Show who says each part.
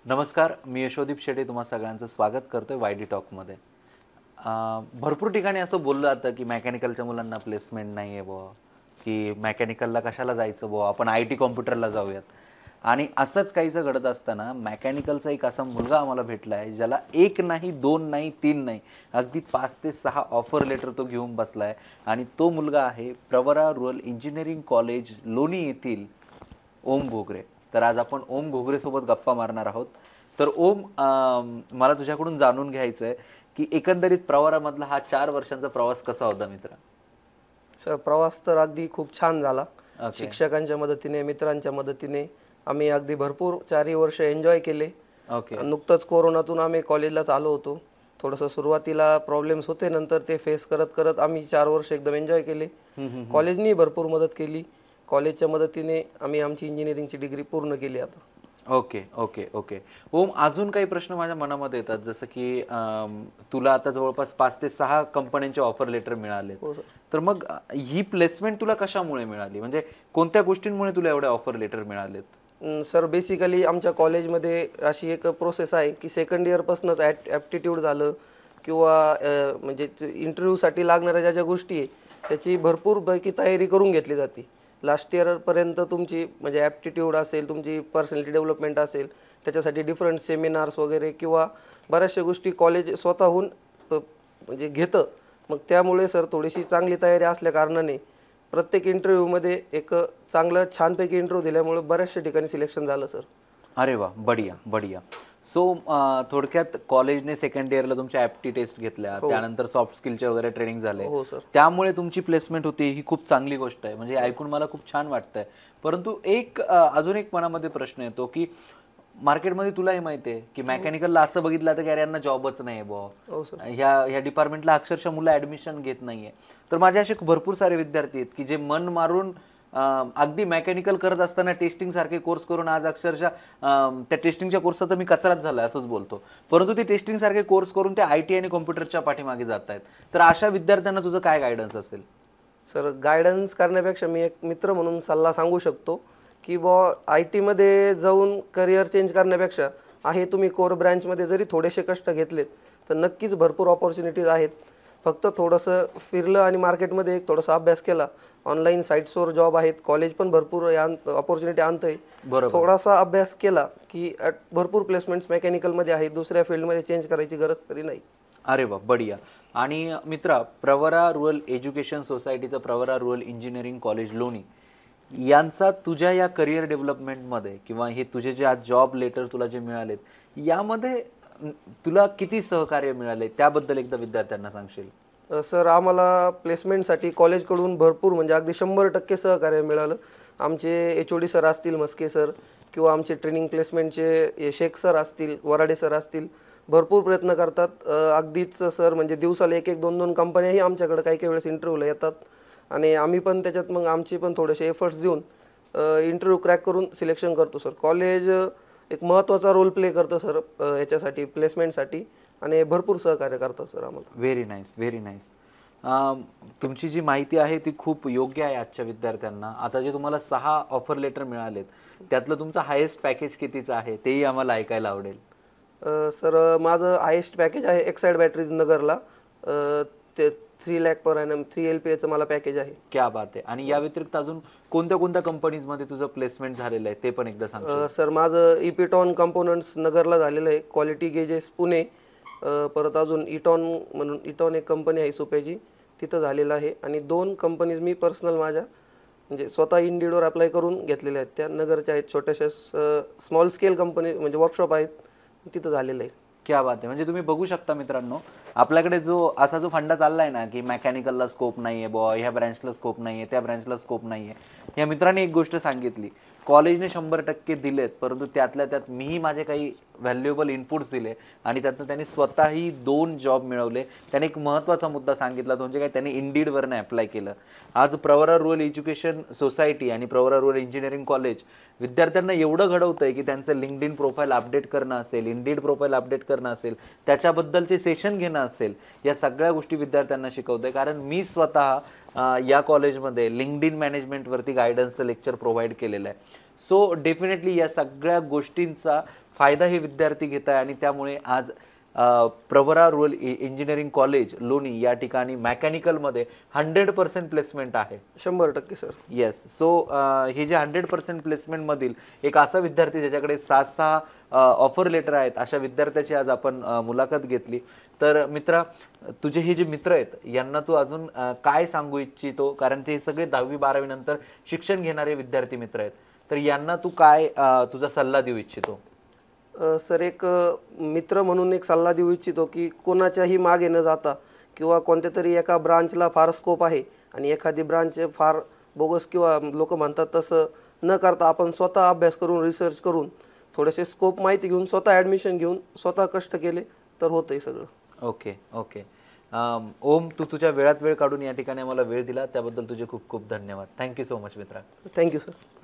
Speaker 1: नमस्कार, मी यशोदीप शेटे तुम्हा सगळ्यांचं स्वागत करतोय वायडी टॉकमध्ये. भरपूर ठिकाणी असं बोललं जातं की मेकॅनिकलच्या मुलांना प्लेसमेंट नाही आहे बुवा, की मेकॅनिकलला कशाला जायचं बुवा, आपण IT कॉम्प्युटरला जाऊयात. आणि असंच काहीसं घडत असताना मेकॅनिकलचा एक असा मुलगा आम्हाला भेटला आहे, ज्याला एक नाही, दोन नाही, तीन नाही, अगदी 5 ते 6 ऑफर लेटर तो घेऊन बसला आहे. आणि तो मुलगा आहे प्रवरा रूरल इंजिनिअरिंग कॉलेज लोणी येथील ओम घोगरे. तर आज आपण ओम घोगरे सोबत गप्पा मारणार आहोत. तर ओम, मला तुझ्याकडून जाणून घ्यायचं आहे की एकंदरीत प्रवारामधला हा 4 वर्षांचा प्रवास कसा होता मित्र?
Speaker 2: सर, प्रवास तर अगदी खूप छान झाला.
Speaker 1: ओके.
Speaker 2: शिक्षकांच्या मदतीने, मित्रांच्या मदतीने आम्ही अगदी भरपूर 4ही वर्ष एन्जॉय केले.
Speaker 1: ओके.
Speaker 2: नुकतंच कोरोनातून आम्ही कॉलेजलाच आलो होतो. थोडंसं सुरुवातीला प्रॉब्लेम्स होते, नंतर ते फेस करत करत आम्ही 4 वर्ष एकदम एन्जॉय केले. कॉलेजनी भरपूर मदत केली. कॉलेजच्या मदतीने आम्ही आमची इंजिनिअरिंगची डिग्री पूर्ण केली आता.
Speaker 1: ओके ओके ओके ओम, अजून काही प्रश्न माझ्या मनामध्ये येतात, जसं की तुला आता जवळपास 5 ते 6 कंपन्यांचे ऑफर लेटर मिळाले.
Speaker 2: हो सर.
Speaker 1: तर मग ही प्लेसमेंट तुला कशामुळे मिळाली? म्हणजे कोणत्या गोष्टींमुळे तुला एवढे ऑफर लेटर मिळालेत?
Speaker 2: सर, बेसिकली आमच्या कॉलेजमध्ये अशी एक प्रोसेस आहे की सेकंड इयरपासूनच ॲप्टिट्यूड झालं किंवा म्हणजे इंटरव्ह्यूसाठी लागणाऱ्या ज्या ज्या गोष्टी आहे त्याची भरपूरपैकी तयारी करून घेतली जाते. लास्ट इयरपर्यंत तुमची म्हणजे ॲप्टिट्यूड असेल, तुमची पर्सनॅलिटी डेव्हलपमेंट असेल, त्याच्यासाठी डिफरंट सेमिनार्स वगैरे किंवा बऱ्याचशा गोष्टी कॉलेज स्वतःहून म्हणजे घेतं. मग त्यामुळे सर थोडीशी चांगली तयारी असल्या कारणाने प्रत्येक इंटरव्ह्यूमध्ये एक चांगलं छानपैकी इंटरव्ह्यू दिल्यामुळे बऱ्याचशा ठिकाणी सिलेक्शन झालं सर.
Speaker 1: अरे वा, बढिया बढिया. सो थोडक्यात कॉलेजने सेकंड इयरला तुमच्या ॲप्टी टेस्ट घेतल्या, त्यानंतर सॉफ्ट स्किलचे वगैरे ट्रेनिंग झाले,
Speaker 2: हो सर.
Speaker 1: त्यामुळे तुमची प्लेसमेंट होती. ही खूप चांगली गोष्ट आहे, म्हणजे ऐकून मला खूप छान वाटतंय. परंतु अजून एक मनामध्ये प्रश्न येतो की मार्केटमध्ये तुलाही माहिती आहे की मेकॅनिकलला असं बघितलं तर अरे यांना जॉबच नाही बुवा,
Speaker 2: हो सर.
Speaker 1: ह्या डिपार्टमेंटला अक्षरशः मुलं ॲडमिशन घेत नाहीये. तर माझे असे भरपूर सारे विद्यार्थी आहेत की जे मन मारून अगदी मेकॅनिकल करत असताना टेस्टिंग सारखे कोर्स करून आज अक्षरशः त्या टेस्टिंगच्या कोर्सचा तर मी कचराच झाला असंच बोलतो, परंतु ते टेस्टिंग सारखे कोर्स करून ते IT आणि कॉम्प्युटरच्या पाठीमागे जात आहेत. तर अशा विद्यार्थ्यांना तुझं काय गायडन्स असेल?
Speaker 2: सर, गायडन्स करण्यापेक्षा मी एक मित्र म्हणून सल्ला सांगू शकतो की IT मध्ये जाऊन करिअर चेंज करण्यापेक्षा आहे तुम्ही कोर ब्रँचमध्ये जरी थोडेसे कष्ट घेतलेत तर नक्कीच भरपूर ऑपॉर्च्युनिटीज आहेत. फक्त थोडंसं फिरलं आणि मार्केटमध्ये एक थोडासा अभ्यास केला. ऑनलाईन साईट्सवर जॉब आहेत, कॉलेज पण भरपूर ऑपॉर्च्युनिटी आणतंय.
Speaker 1: बरोबर.
Speaker 2: थोडासा अभ्यास केला की भरपूर प्लेसमेंट्स मेकॅनिकलमध्ये आहेत. दुसऱ्या फील्डमध्ये चेंज करायची गरज तरी नाही.
Speaker 1: अरे वा, बढिया. आणि मित्रा, प्रवरा रूरल एज्युकेशन सोसायटीचं Pravara rural engineering college Loni यांचा तुझ्या या करिअर डेव्हलपमेंटमध्ये किंवा हे तुझे जे आज जॉब लेटर तुला जे मिळालेत यामध्ये तुला किती सहकार्य मिळाले त्याबद्दल एकदा विद्यार्थ्यांना सांगशील?
Speaker 2: सर, आम्हाला प्लेसमेंटसाठी कॉलेजकडून भरपूर म्हणजे अगदी 100% सहकार्य मिळालं. आमचे HOD सर असतील, मस्के सर, किंवा आमचे ट्रेनिंग प्लेसमेंटचे शेख सर असतील, वराडे सर असतील, भरपूर प्रयत्न करतात. अगदीच सर म्हणजे दिवसाला 1-1, 2-2 कंपन्याही आमच्याकडे काही काही वेळेस इंटरव्ह्यूला येतात आणि आम्ही पण त्याच्यात मग आमचे पण थोडेसे एफर्ट्स देऊन इंटरव्ह्यू क्रॅक करून सिलेक्शन करतो सर. कॉलेज एक महत्त्वाचा रोल प्ले करतं सर याच्यासाठी, प्लेसमेंटसाठी, आणि भरपूर सहकार्य करतात सर आम्हाला.
Speaker 1: Very nice, very nice. तुमची जी माहिती आहे ती खूप योग्य आहे आजच्या विद्यार्थ्यांना. आता जे तुम्हाला 6 ऑफर लेटर मिळालेत त्यातलं तुमचं हायेस्ट पॅकेज कितीचं आहे तेही आम्हाला ऐकायला आवडेल.
Speaker 2: सर, माझं हायेस्ट पॅकेज आहे एक्साईड बॅटरीज नगरला. ते 3 लाख पर एनम 3 LPAचं मला पॅकेज आहे.
Speaker 1: क्या बात आहे. आणि या व्यतिरिक्त अजून कोणत्या कोणत्या कंपनीजमध्ये तुझं प्लेसमेंट झालेलं आहे ते पण एकदा सांग.
Speaker 2: सर, माझं इपिटॉन कंपोनंट्स नगरला झालेलं आहे. Quality gauges Pune. परत अजून इटॉन एक कंपनी आहे सोप्याची, तिथं झालेलं आहे. आणि 2 कंपनीज मी पर्सनल माझ्या म्हणजे स्वतः इंडिडवर अप्लाय करून घेतलेल्या आहेत. त्या नगरच्या आहेत, छोट्याशा स्मॉल स्केल कंपनी म्हणजे वर्कशॉप आहेत, तिथं झालेलं आहे.
Speaker 1: क्या बात आहे. म्हणजे तुम्ही बघू शकता मित्रांनो, आपल्याकडे जो फंडा चाललाय ना की मेकॅनिकलला स्कोप नाहीये बुवा, ह्या ब्रँचला स्कोप नाहीये, त्या ब्रँचला स्कोप नाहीये, या मित्रांनी एक गोष्ट सांगितली, कॉलेजने 100% दिलेत, परंतु त्यातल्या त्यात मीही माझे काही व्हॅल्युएबल इनपुट्स दिले आणि त्यातनं त्यांनी स्वतःही 2 जॉब मिळवले. त्याने एक महत्त्वाचा मुद्दा सांगितला, तो म्हणजे काय, त्यांनी इंडीडवरनं अप्लाय केलं. आज प्रवरा रूरल एज्युकेशन सोसायटी आणि प्रवरा रूरल इंजिनिअरिंग कॉलेज विद्यार्थ्यांना एवढं घडवतंय की त्यांचं लिंक्डइन प्रोफाईल अपडेट करणं असेल, इंडीड प्रोफाईल अपडेट करणं असेल, त्याच्याबद्दलचे सेशन घेणं असेल, या सगळ्या गोष्टी विद्यार्थ्यांना शिकवतंय. कारण मी स्वतः या कॉलेजमध्ये लिंक्डइन मॅनेजमेंटवरती गायडन्सचं लेक्चर प्रोव्हाइड केलेलं आहे. सो डेफिनेटली या सगळ्या गोष्टींचा फायदा हे विद्यार्थी घेत आहे आणि त्यामुळे आज प्रवरा रुरल इंजिनिअरिंग कॉलेज लोणी या ठिकाणी मेकॅनिकलमध्ये 100% प्लेसमेंट आहे.
Speaker 2: 100% सर.
Speaker 1: येस. सो हे जे 100% प्लेसमेंटमधील एक असा विद्यार्थी ज्याच्याकडे 6 ऑफर लेटर आहेत, अशा विद्यार्थ्याची आज आपण मुलाखत घेतली. तर मित्रा, तुझे हे जे मित्र आहेत यांना तू अजून काय सांगू इच्छितो, कारण ते सगळे 10वी-12वी नंतर शिक्षण घेणारे विद्यार्थी मित्र आहेत, तर यांना तू काय तुझा सल्ला देऊ इच्छितो?
Speaker 2: सर, एक मित्र म्हणून एक सल्ला देऊ इच्छितो की कोणाच्याही मागे न जाता किंवा कोणत्या तरी एका ब्रांचला फार स्कोप आहे आणि एखादी ब्रांच फार बोगस किंवा लोक म्हणतात तसं न करता आपण स्वतः अभ्यास करून रिसर्च करून थोडेसे स्कोप माहिती घेऊन स्वतः ॲडमिशन घेऊन स्वतः कष्ट केले तर होतंय सगळं.
Speaker 1: Okay okay. ओम, तू तुझ्या वेळात वेळ काढून या ठिकाणी मला वेळ दिला त्याबद्दल तुझे खूप खूप धन्यवाद. थँक्यू सो मच मित्रा.
Speaker 2: Thank you sir.